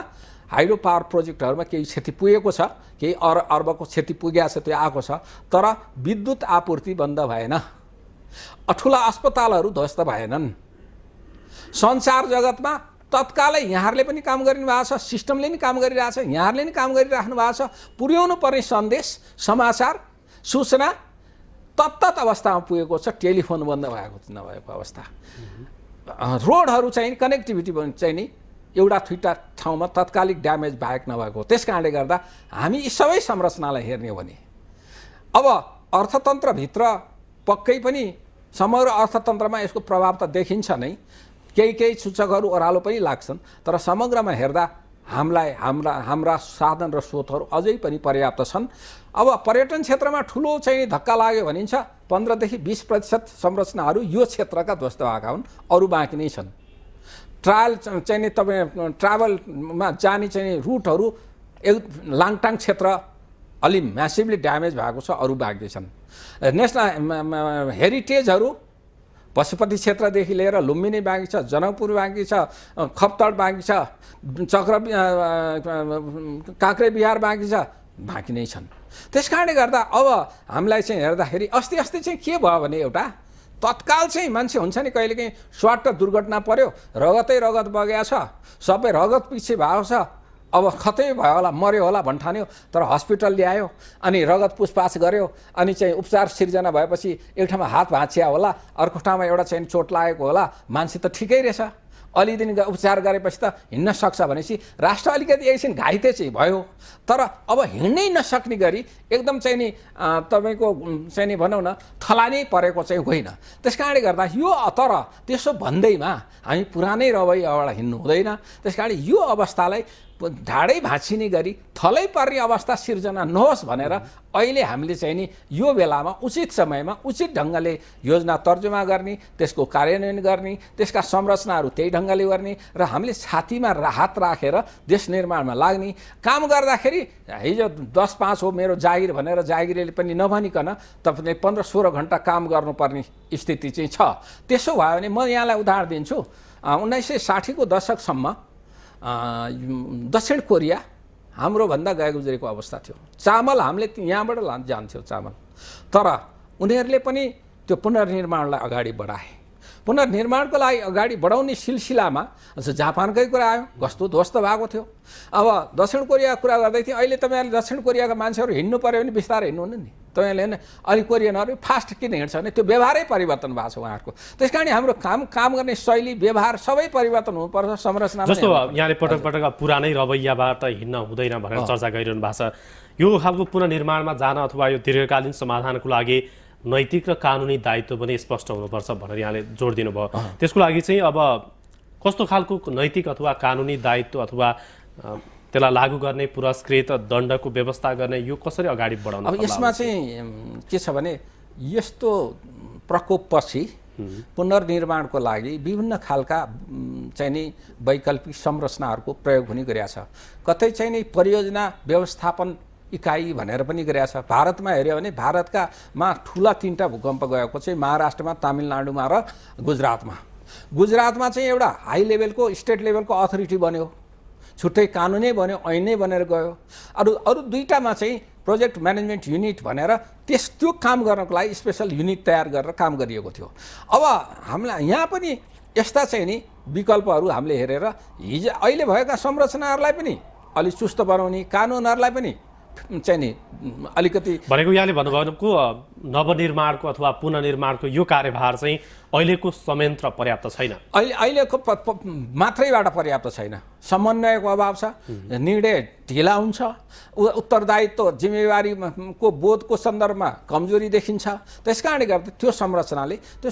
हाइड्रो पावर प्रोजेक्टहरूमा केही क्षति पुगेको छ, केही अर्बको क्षति पुगेको छ, त्यो आएको छ। तर विद्युत आपूर्ति बन्द भएन, ठुला अस्पतालहरू ध्वस्त भएनन्। सञ्चार जगतमा तत्कालै यहाँहरूले पनि काम गरिनु भएको छ, सिस्टमले पनि काम गरिरहेछ, यहाँहरूले पनि काम गरिराख्नु भएको छ। पुर्याउनु पर्ने सन्देश, समाचार, सूचना तत्त अवस्थामा पुगेको छ। टेलिफोन बन्द नभएको अवस्था, रोडहरू चाहिँ कनेक्टिभिटी चाहिँ नि एउटा थुइटा ठाउँमा तत्कालिक ड्यामेज बाहेक नभएको। त्यस कारणले गर्दा हामी यी सबै संरचनालाई हेर्ने हो भने अब अर्थतन्त्रभित्र पक्कै पनि समग्र अर्थतन्त्रमा यसको प्रभाव त देखिन्छ नै, केही सूचकहरू ओह्रालो पनि लाग्छन्। तर समग्रमा हेर्दा हाम्रा साधन र स्रोतहरू अझै पनि पर्याप्त छन्। अब पर्यटन क्षेत्रमा ठुलो चाहिँ धक्का लाग्यो भनिन्छ, 15 देखि 20% संरचनाहरू यो क्षेत्रका ध्वस्त भएका हुन्, अरू बाँकी नै छन्। ट्राभलमा जाने चाहिँ रुटहरू लाङटाङ क्षेत्र अलि म्यासिभली ड्यामेज भएको छ, अरू बाँकी छन्। नेसनल हेरिटेजहरू पशुपति क्षेत्रदेखि लिएर लुम्बिनी बाँकी छ, जनकपुर बाँकी छ, खप्तड बाँकी छ, काँक्रे बिहार बाँकी छ, बाँकी नै छन्। त्यस कारणले गर्दा अब हामीलाई चाहिँ हेर्दाखेरि अस्ति चाहिँ के भयो भने एउटा तत्काल चाहिँ मान्छे हुन्छ नि कहिलेकाहीँ स्वाट दुर्घटना पर्यो, रगत बगेको छ, सबै रगत पछि भएको छ, अब खतै भयो होला, मर्यो होला भन्ठान्यो। तर हस्पिटल ल्यायो अनि रगत पुछपाछ गर्यो, अनि चाहिँ उपचार सिर्जना भएपछि एक ठाउँमा हात भाँचिया होला, अर्को ठाउँमा एउटा चाहिँ चोट लागेको होला, मान्छे त ठिकै रहेछ, अलि दिन उपचार गरेपछि त हिँड्न सक्छ भनेपछि राष्ट्र अलिकति एकछिन घाइते चाहिँ भयो। तर अब हिँड्नै नसक्ने गरी एकदम चाहिँ नि तपाईँको चाहिँ नि भनौँ न थलानै परेको चाहिँ होइन। त्यस कारणले गर्दा यो तर त्यसो भन्दैमा हामी पुरानै रवैयाबाट हिँड्नु हुँदैन। त्यस कारण यो अवस्थालाई ढाडै भाँचिने गरी थलै पर्ने अवस्था सिर्जना नहोस् भनेर अहिले हामीले चाहिँ नि यो बेलामा उचित समयमा उचित ढङ्गले योजना तर्जुमा गर्ने, त्यसको कार्यान्वयन गर्ने, त्यसका संरचनाहरू त्यही ढङ्गले गर्ने र हामीले छातीमा हात राखेर देश निर्माणमा लाग्ने काम गर्दाखेरि हिजो 10-5 हो मेरो जागिर भनेर जागिरले पनि नभनिकन तपाईँले 15-16 घन्टा काम गर्नुपर्ने स्थिति चाहिँ छ। त्यसो भयो भने म यहाँलाई उदाहरण दिन्छु। 1960 को दशकसम्म दक्षिण कोरिया हाम्रोभन्दा गए गुजरेको अवस्था थियो। चामल हामीले यहाँबाट जान्थ्यो चामल, तर उनीहरूले पनि त्यो त्यो पुनर्निर्माणलाई अगाडि बढाए। पुनर्निर्माणको लागि अगाडि बढाउने सिलसिलामा जापानकै कुरा आयो, कस्तो ध्वस्त भएको थियो। अब दक्षिण कोरियाको कुरा गर्दै थिएँ, अहिले तपाईँहरूले दक्षिण कोरियाका मान्छेहरू हिँड्नु पऱ्यो भने बिस्तारै हिँड्नुहुन्न नि, तपाईँले होइन। अनि कोरियनहरू फास्ट किन हिँड्छ भने त्यो व्यवहारै परिवर्तन भएको छ उहाँहरूको। त्यस कारण हाम्रो काम गर्ने शैली, व्यवहार सबै परिवर्तन हुनुपर्छ, संरचना। जस्तो यहाँले पटक पटक पुरानै रवैयाबाट हिँड्न हुँदैन भनेर चर्चा गरिरहनु भएको छ। यो खालको पुनर्निर्माणमा जान अथवा यो दीर्घकालीन समाधानको लागि नैतिक र कानुनी दायित्व पनि स्पष्ट हुनुपर्छ भनेर यहाँले जोड दिनुभयो। त्यसको लागि चाहिँ अब कस्तो खालको नैतिक अथवा कानुनी दायित्व अथवा त्यसलाई लागू गर्ने, पुरस्कृत दण्डको व्यवस्था गर्ने, यो कसरी अगाडि बढाउनु? अब यसमा चाहिँ के छ भने यस्तो प्रकोपपछि पुनर्निर्माणको लागि विभिन्न खालका चाहिँ नि वैकल्पिक संरचनाहरूको प्रयोग हुने गरेको छ। कतै चाहिँ नि परियोजना व्यवस्थापन इकाइ भनेर पनि गरेको छ। भारतमा हेऱ्यो भने भारतमा ठुला 3टा भूकम्प गएको चाहिँ महाराष्ट्रमा, तमिलनाडुमा र गुजरातमा। गुजरातमा चाहिँ एउटा हाई लेभलको स्टेट लेभलको अथोरिटी बन्यो, छुट्टै कानुनै बन्यो, ऐनै बनेर गयो। अरू 2टामा चाहिँ प्रोजेक्ट म्यानेजमेन्ट युनिट भनेर त्यो काम गर्नको लागि स्पेसल युनिट तयार गरेर काम गरिएको थियो। अब हामीलाई यहाँ पनि यस्ता चाहिँ नि विकल्पहरू हामीले हेरेर अहिले भएका संरचनाहरूलाई पनि अलिक चुस्त बनाउने, कानुनहरूलाई पनि चाहिँ नि अलिकति भनेको यहाँले भन्नुभएको नवनिर्माणको अथवा पुनर्निर्माणको यो कार्यभार चाहिँ अहिलेको संयन्त्र पर्याप्त छैन। अहिलेको मात्रैबाट पर्याप्त छैन। समन्वयको अभाव छ, निर्णय ढिला हुन्छ, उत्तरदायित्व जिम्मेवारीको बोधको सन्दर्भमा कमजोरी देखिन्छ। त्यस कारणले गर्दा त्यो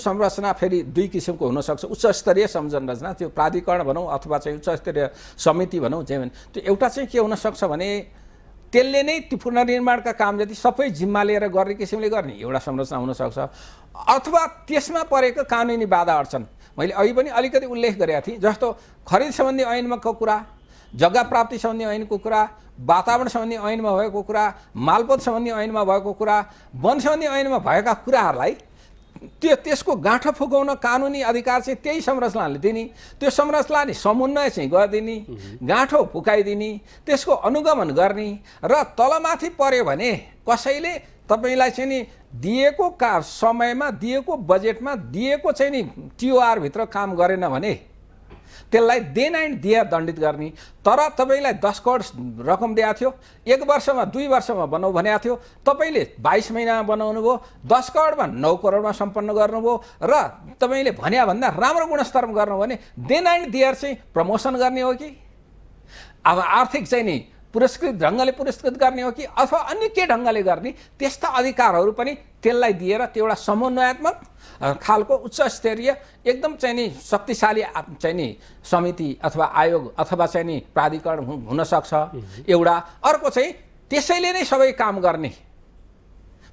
संरचना फेरि 2 किसिमको हुनसक्छ। उच्च स्तरीय संरचना, त्यो प्राधिकरण भनौँ अथवा चाहिँ उच्च स्तरीय समिति भनौँ, चाहिँ त्यो एउटा चाहिँ के हुनसक्छ भने त्यसले नै त्यो पुनर्निर्माणका काम जति सबै जिम्मा लिएर गर्ने किसिमले गर्ने एउटा संरचना हुनसक्छ। अथवा त्यसमा परेको कानुनी बाधा अड्चन मैले अघि पनि अलिकति उल्लेख गरेका थिएँ, जस्तो खरिद सम्बन्धी ऐनको कुरा, जग्गा प्राप्ति सम्बन्धी ऐनको कुरा, वातावरण सम्बन्धी ऐनमा भएको कुरा, मालपोत सम्बन्धी ऐनमा भएको कुरा, वन सम्बन्धी ऐनमा भएका कुराहरूलाई त्यसको गाँठो फुकाउन कानुनी अधिकार चाहिँ त्यही संरचनाले दिने, त्यो संरचनाले समन्वय चाहिँ गरिदिने, गाँठो फुकाइदिने, त्यसको अनुगमन गर्ने र तलमाथि पर्यो भने कसैले तपाईँलाई चाहिँ नि दिएको समयमा, दिएको बजेटमा, दिएको चाहिँ नि TOR भित्र काम गरेन भने त्यसलाई देन एन्ड दिया दण्डित गर्ने। तर तपाईँलाई 10 करोड रकम दिएको थियो, 1 वर्षमा 2 वर्षमा बनाऊ भनेको थियो, तपाईँले 22 महिनामा बनाउनु भयो, 10 करोडमा 9 करोडमा सम्पन्न गर्नुभयो र तपाईँले भन्दा राम्रो गुणस्तरमा गर्नु भने देन एन्ड दियर चाहिँ प्रमोसन गर्ने हो कि अब आर्थिक चाहिँ नि पुरस्कृत ढङ्गले पुरस्कृत गर्ने हो कि अथवा अन्य के ढङ्गले गर्ने, त्यस्ता अधिकारहरू पनि त्यसलाई दिएर त्यो एउटा समन्वयात्मक खालको उच्च स्तरीय एकदम चाहिँ नि शक्तिशाली चाहिँ नि समिति अथवा आयोग अथवा चाहिँ नि प्राधिकरण हुनसक्छ एउटा। अर्को चाहिँ त्यसैले नै सबै काम गर्ने,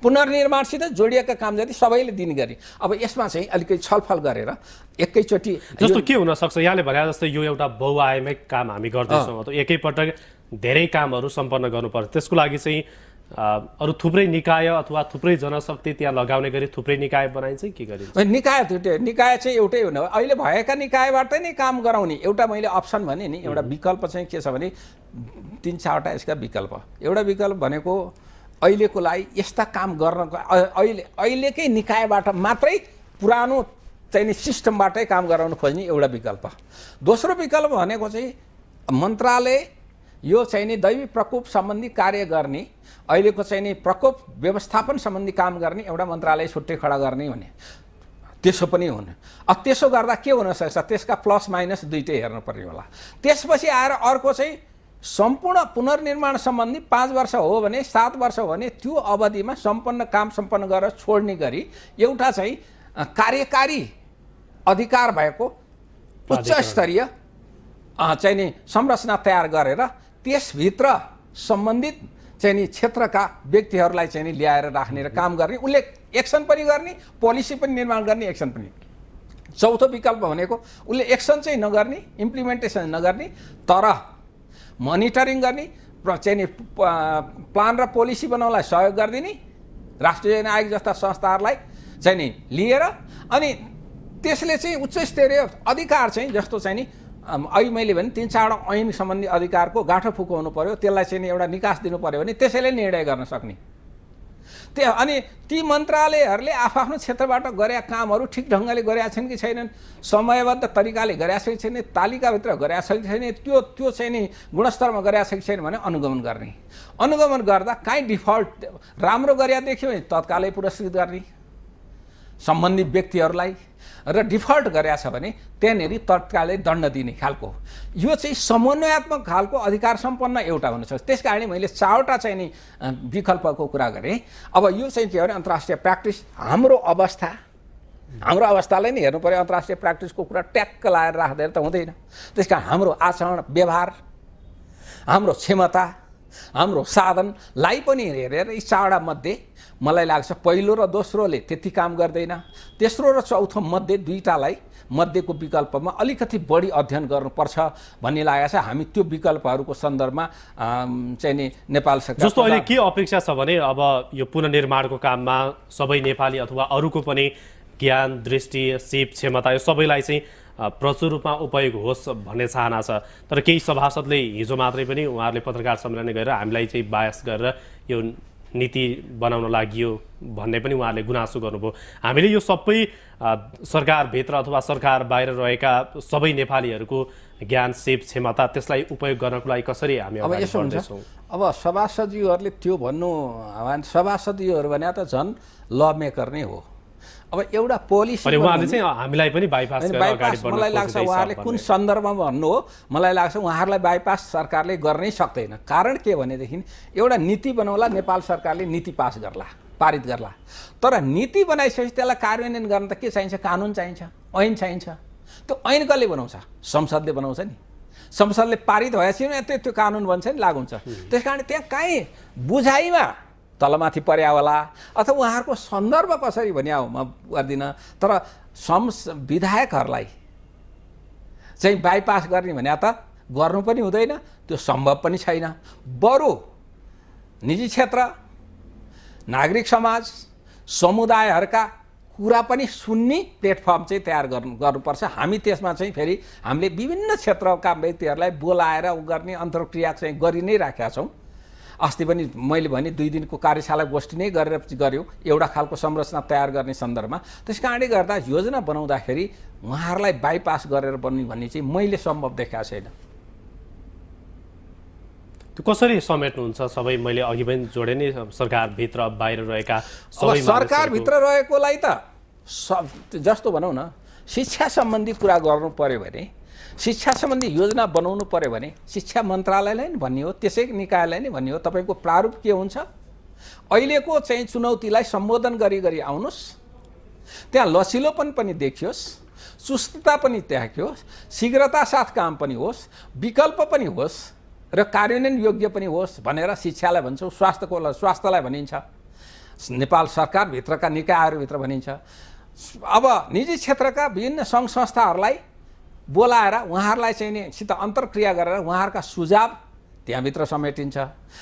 पुनर्निर्माणसित जोडिएका काम जति सबैले दिने गरी। अब यसमा चाहिँ अलिकति छलफल गरेर एकैचोटि जस्तो के हुनसक्छ, यहाँले भने जस्तै यो एउटा बहुआयामिक काम हामी गर्दैछौँ, त एकैपटक धेरै कामहरू सम्पन्न गर्नुपर्छ। त्यसको लागि चाहिँ अरू थुप्रै निकाय अथवा थुप्रै जनशक्ति त्यहाँ लगाउने गरी थुप्रै निकाय बनाइन्छ के गरिन्छ? निकाय चाहिँ एउटै हुने हो, अहिले भएका निकायबाटै नै काम गराउने एउटा मैले अप्सन भने नि। एउटा विकल्प चाहिँ के छ भने 3-4वटा यसका विकल्प। एउटा विकल्प भनेको अहिलेको लागि यस्ता काम गर्नको अहिलेकै निकायबाट मात्रै पुरानो चाहिँ नि सिस्टमबाटै काम गराउनु खोज्ने एउटा विकल्प। दोस्रो विकल्प भनेको चाहिँ मन्त्रालय यो चाहिँ नि दैवी प्रकोप सम्बन्धी कार्य गर्ने, अहिलेको चाहिँ नि प्रकोप व्यवस्थापन सम्बन्धी काम गर्ने एउटा मन्त्रालय छुट्टै खडा गर्ने भने त्यसो पनि हुने। अब त्यसो गर्दा के हुनसक्छ, त्यसका प्लस माइनस दुइटै हेर्नुपर्ने होला। त्यसपछि आएर अर्को चाहिँ सम्पूर्ण पुनर्निर्माण सम्बन्धी 5 वर्ष हो भने 7 वर्ष हो भने त्यो अवधिमा काम सम्पन्न गरेर छोड्ने गरी एउटा चाहिँ कार्यकारी अधिकार भएको उच्च स्तरीय चाहिँ नि संरचना तयार गरेर त्यसभित्र सम्बन्धित चाहिँ नि क्षेत्रका व्यक्तिहरूलाई चाहिँ नि ल्याएर राख्ने र काम गर्ने, उसले एक्सन पनि गर्ने, पोलिसी पनि निर्माण गर्ने, एक्सन पनि। चौथो विकल्प भनेको उसले एक्सन चाहिँ नगर्ने, इम्प्लिमेन्टेसन नगर्ने, तर मोनिटरिङ गर्ने, चाहिँ नि प्लान र पोलिसी बनाउनलाई सहयोग गरिदिने राष्ट्रिय योजना आयोग जस्ता संस्थाहरूलाई चाहिँ नि लिएर, अनि त्यसले चाहिँ उच्च स्तरीय अधिकार चाहिँ जस्तो चाहिँ नि अहिले मैले भने 3-4वटा ऐन सम्बन्धी अधिकारको गाँठो फुकाउनु पर्यो, त्यसलाई चाहिँ एउटा निकास दिनु पर्यो भने त्यसैले निर्णय गर्न सक्ने। त्यो अनि ती मन्त्रालयहरूले आफ्नो क्षेत्रबाट गरेका कामहरू ठिक ढङ्गले गरेका छन् कि छैनन्, समयबद्ध तरिकाले गरेका छ कि छैन, तालिकाभित्र गरेका छ कि छैन, त्यो चाहिँ नि गुणस्तरमा गरेका छ कि छैन भने अनुगमन गर्ने। अनुगमन गर्दा काहीँ डिफल्ट राम्रो गरेका देख्यो भने तत्कालै पुरस्कृत गर्ने सम्बन्धित व्यक्तिहरूलाई, र डिफल्ट गरेका छ भने त्यहाँनिर तत्कालै दण्ड दिने खालको यो चाहिँ समन्वयात्मक खालको अधिकार सम्पन्न एउटा हुन सक्छ। त्यस कारणले मैले 4वटा चाहिँ नि विकल्पको कुरा गरेँ। अब यो चाहिँ के हो भने अन्तर्राष्ट्रिय प्र्याक्टिस हाम्रो अवस्थालाई नै हेर्नु पर्यो। अन्तर्राष्ट्रिय प्र्याक्टिसको कुरा ट्याक्क लाएर राख्दैन त हुँदैन। त्यस कारण हाम्रो आचरण व्यवहार, हाम्रो क्षमता, हाम्रो साधनलाई पनि हेरेर यी 4वटा मध्ये मलाई लाग्छ पहिलो र दोस्रोले त्यति काम गर्दैन, तेस्रो र चौथो मध्ये 2टालाई मध्येको विकल्पमा अलिकति बढी अध्ययन गर्नुपर्छ भन्ने लागेको छ। हामी त्यो विकल्पहरूको सन्दर्भमा चाहिँ नि नेपाल सरकार जस्तो अहिले के अपेक्षा छ भने अब यो पुनर्निर्माणको काममा सबै नेपाली अथवा अरूको पनि ज्ञान, दृष्टि, सिप, क्षमता यो सबैलाई चाहिँ प्रचुर रूपमा उपयोग होस् भन्ने चाहना छ। तर केही सभासदले हिजो मात्रै पनि उहाँहरूले पत्रकार सम्मेलन गरेर हामीलाई चाहिँ बायस गरेर यो नीति बनाउन लागि भन्ने पनि उहाँहरूले गुनासो गर्नुभयो। हामीले यो सबै सरकारभित्र अथवा सरकार बाहिर रहेका सबै नेपालीहरूको ज्ञान, सिप, क्षमता त्यसलाई उपयोग गर्नको लागि कसरी हामी अब यसो हुन्छ। अब सभासदज्यूहरूले त्यो भन्नु, सभासदज्यूहरू भने त झन् ल मेकर नै हो। अब एउटा पोलिसी उहाँहरूले चाहिँ हामीलाई पनि बाइपास मलाई लाग्छ उहाँहरूले कुन सन्दर्भमा भन्नु हो, मलाई लाग्छ उहाँहरूलाई बाइपास सरकारले गर्नै सक्दैन। कारण के भनेदेखि एउटा नीति बनाउला, नेपाल सरकारले नीति पास गर्ला, पारित गर्ला, तर नीति बनाइसकेपछि त्यसलाई कार्यान्वयन गर्न त के चाहिन्छ? कानुन चाहिन्छ, ऐन चाहिन्छ। त्यो ऐन कसले बनाउँछ? संसदले बनाउँछ नि। संसदले पारित भएपछि त्यो कानुन बन्छ नि, लागु हुन्छ। त्यस कारण त्यहाँ काहीँ बुझाइमा तलमाथि पर्या होला अथवा उहाँहरूको सन्दर्भ कसरी भन्या हो म गर्दिनँ, तर विधायकहरूलाई चाहिँ बाइपास गर्ने भने त गर्नु पनि हुँदैन, त्यो सम्भव पनि छैन। बरु निजी क्षेत्र, नागरिक समाज, समुदायहरूका कुरा पनि सुन्ने प्लेटफर्म चाहिँ तयार गर्नुपर्छ। हामी त्यसमा चाहिँ फेरि हामीले विभिन्न क्षेत्रका व्यक्तिहरूलाई बोलाएर गर्ने अन्तर्क्रिया चाहिँ गरि नै राखेका छौँ। अस्ति पनि मैले भने 2 दिनको कार्यशाला गोष्ठी नै गरेर गऱ्यौँ एउटा खालको संरचना तयार गर्ने सन्दर्भमा। त्यस कारणले गर्दा योजना बनाउँदाखेरि उहाँहरूलाई बाइपास गरेर बन्ने भन्ने चाहिँ मैले सम्भव देखाएको छैन। त्यो कसरी समेट्नुहुन्छ सबै? मैले अघि पनि जोडे नि, सरकारभित्र बाहिर रहेका सबै सरकारभित्र रहेकोलाई त जस्तो भनौँ न, शिक्षा सम्बन्धी कुरा गर्नु पर्यो भने, शिक्षा सम्बन्धी योजना बनाउनु पर्यो भने शिक्षा मन्त्रालयलाई नि भन्ने हो, त्यसै निकायलाई नि भन्ने हो। तपाईँको प्रारूप के हुन्छ? अहिलेको चाहिँ चुनौतीलाई सम्बोधन गरी आउनुहोस्, त्यहाँ लचिलोपन पनि देखियोस्, चुस्तता पनि देखियोस्, शीघ्रता साथ काम पनि होस्, विकल्प पनि होस् र कार्यान्वयन योग्य पनि होस् भनेर शिक्षालाई भन्छौँ, स्वास्थ्यलाई भनिन्छ, नेपाल सरकारभित्रका निकायहरूभित्र भनिन्छ। अब निजी क्षेत्रका विभिन्न सङ्घ संस्थाहरूलाई बोलाएर उहाँहरूलाई चाहिँ नि सित अन्तर्क्रिया गरेर उहाँहरूका सुझाव त्यहाँभित्र समेटिन्छ,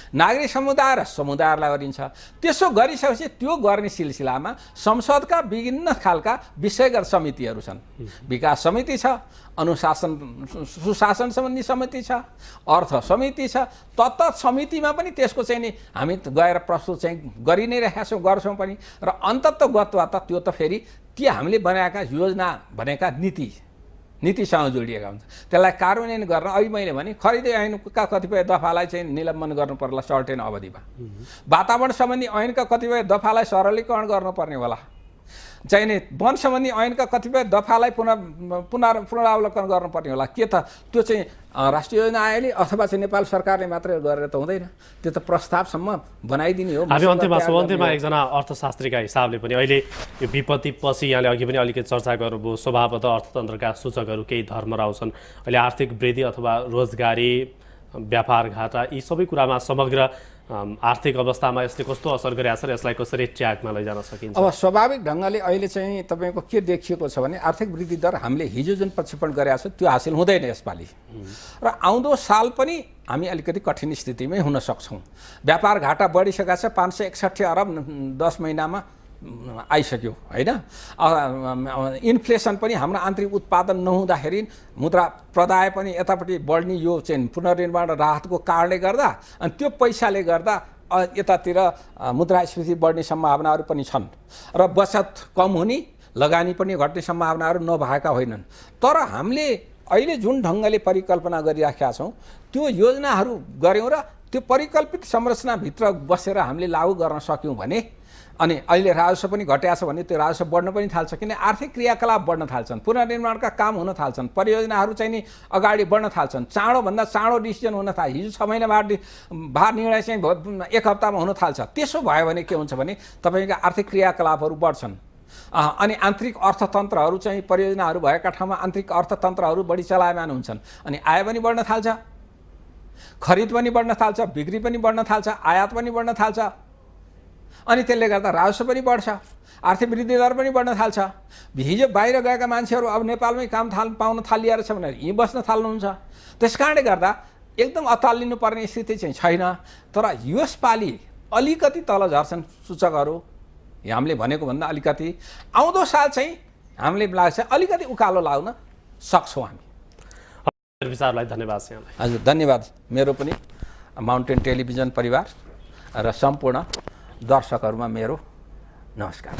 नागरिक समुदाय र समुदायहरूलाई गरिन्छ। त्यसो गरिसकेपछि त्यो गर्ने सिलसिलामा संसदका विभिन्न खालका विषयगत समितिहरू छन्। विकास समिति छ, अनुशासन सुशासन सम्बन्धी समिति छ, अर्थ समिति छ। तत्त समितिमा पनि त्यसको चाहिँ नि हामी गएर प्रस्तुत चाहिँ गरि नै रहेका छौँ, गर्छौँ पनि। र अन्ततगतवा त त्यो त फेरि ती हामीले बनाएका योजना भनेका नीतिसँग जोडिएका हुन्छ। त्यसलाई कार्यान्वयन गर्न अघि मैले भने खरिदै ऐनका कतिपय दफालाई चाहिँ निलम्बन गर्नु पर्ला सर्टेन अवधिमा, वातावरण सम्बन्धी ऐनका कतिपय दफालाई सरलीकरण गर्नुपर्ने होला, चाहिँ नि वन सम्बन्धी ऐनका कतिपय दफालाई पुनरावलोकन गर्नुपर्ने होला। के त त्यो चाहिँ राष्ट्रिय योजना आयोगले अथवा चाहिँ नेपाल सरकारले मात्रै गरेर त हुँदैन, त्यो त प्रस्तावसम्म बनाइदिने हो। हामी अन्त्यमा एकजना अर्थशास्त्रीका हिसाबले पनि अहिले यो विपत्ति पछि यहाँले अघि पनि अलिकति चर्चा गर्नुभयो, स्वभावतः अर्थतन्त्रका सूचकहरू केही धर्मराउ छन्। अहिले आर्थिक वृद्धि अथवा रोजगारी, व्यापार घाटा यी सबै कुरामा समग्र आर्थिक अवस्थामा यसले कस्तो असर गरिरहेको छ र यसलाई कसरी ट्र्याकमा लैजान सकिन्छ? अब स्वाभाविक ढङ्गले अहिले चाहिँ तपाईँको के देखिएको छ भने आर्थिक वृद्धि दर हामीले हिजो जुन प्रक्षेपण गरेका छ त्यो हासिल हुँदैन यसपालि, र आउँदो साल पनि हामी अलिकति कठिन स्थितिमै हुन सक्छौँ। व्यापार घाटा बढिसकेको छ, 561 अरब 10 महिनामा आइसक्यो होइन। इन्फ्लेसन पनि हाम्रो आन्तरिक उत्पादन नहुँदाखेरि मुद्रा प्रदाय पनि यतापट्टि बढ्ने यो चाहिँ पुनर्निर्माण र राहतको कारणले गर्दा, अनि त्यो पैसाले गर्दा यतातिर मुद्रास्फीति बढ्ने सम्भावनाहरू पनि छन् र बचत कम हुने लगानी पनि घट्ने सम्भावनाहरू नभएका होइनन्। तर हामीले अहिले जुन ढङ्गले परिकल्पना गरिराखेका छौँ त्यो योजनाहरू गऱ्यौँ र त्यो परिकल्पित संरचनाभित्र बसेर हामीले लागू गर्न सक्यौँ भने अनि अहिले राजस्व पनि घट्या छ भने त्यो राजस्व बढ्न पनि थाल्छ, किन आर्थिक क्रियाकलाप बढ्न थाल्छन्, पुनर्निर्माणका काम हुन थाल्छन्, परियोजनाहरू चाहिँ नि अगाडि बढ्न थाल्छन्, चाँडोभन्दा चाँडो डिसिजन हुन थाल्छ। हिजो 6 महिना बाद निर्णय चाहिँ 1 हप्तामा हुन थाल्छ। त्यसो भयो भने के हुन्छ भने तपाईँका आर्थिक क्रियाकलापहरू बढ्छन् अनि आन्तरिक अर्थतन्त्रहरू चाहिँ परियोजनाहरू भएका ठाउँमा आन्तरिक अर्थतन्त्रहरू बढी चलायमान हुन्छन् अनि आय पनि बढ्न थाल्छ, खरिद पनि बढ्न थाल्छ, बिक्री पनि बढ्न थाल्छ, आयात पनि बढ्न थाल्छ अनि त्यसले गर्दा राजस्व पनि बढ्छ, आर्थिक वृद्धि दर पनि बढ्न थाल्छ। हिजो बाहिर गएका मान्छेहरू अब नेपालमै काम पाउन थालिएर छ भनेर यहीँ बस्न थाल्नुहुन्छ। त्यस कारणले गर्दा एकदम अतालिनु पर्ने स्थिति चाहिँ छैन। तर यसपालि अलिकति तल झर्छन् सूचकहरू हामीले भनेको भन्दा अलिकति। आउँदो साल चाहिँ हामीले लाग्छ अलिकति उकालो लाग्न सक्छौँ हामी। विचारलाई धन्यवाद यहाँलाई। हजुर धन्यवाद। मेरो पनि माउन्टेन टेलिभिजन परिवार र सम्पूर्ण दर्शकहरूमा मेरो नमस्कार।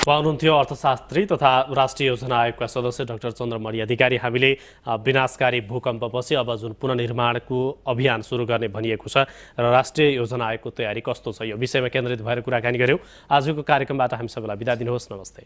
उहाँ हुनुहुन्थ्यो अर्थशास्त्री तथा राष्ट्रिय योजना आयोगका सदस्य डाक्टर चन्द्रमणि अधिकारी। हामीले विनाशकारी भूकम्पपछि अब जुन पुनर्निर्माणको अभियान सुरु गर्ने भनिएको छ र राष्ट्रिय योजना आयोगको तयारी कस्तो छ यो विषयमा केन्द्रित भएर कुराकानी गर्यौँ। आजको कार्यक्रमबाट हामी सबैलाई बिदा दिनुहोस्। नमस्ते।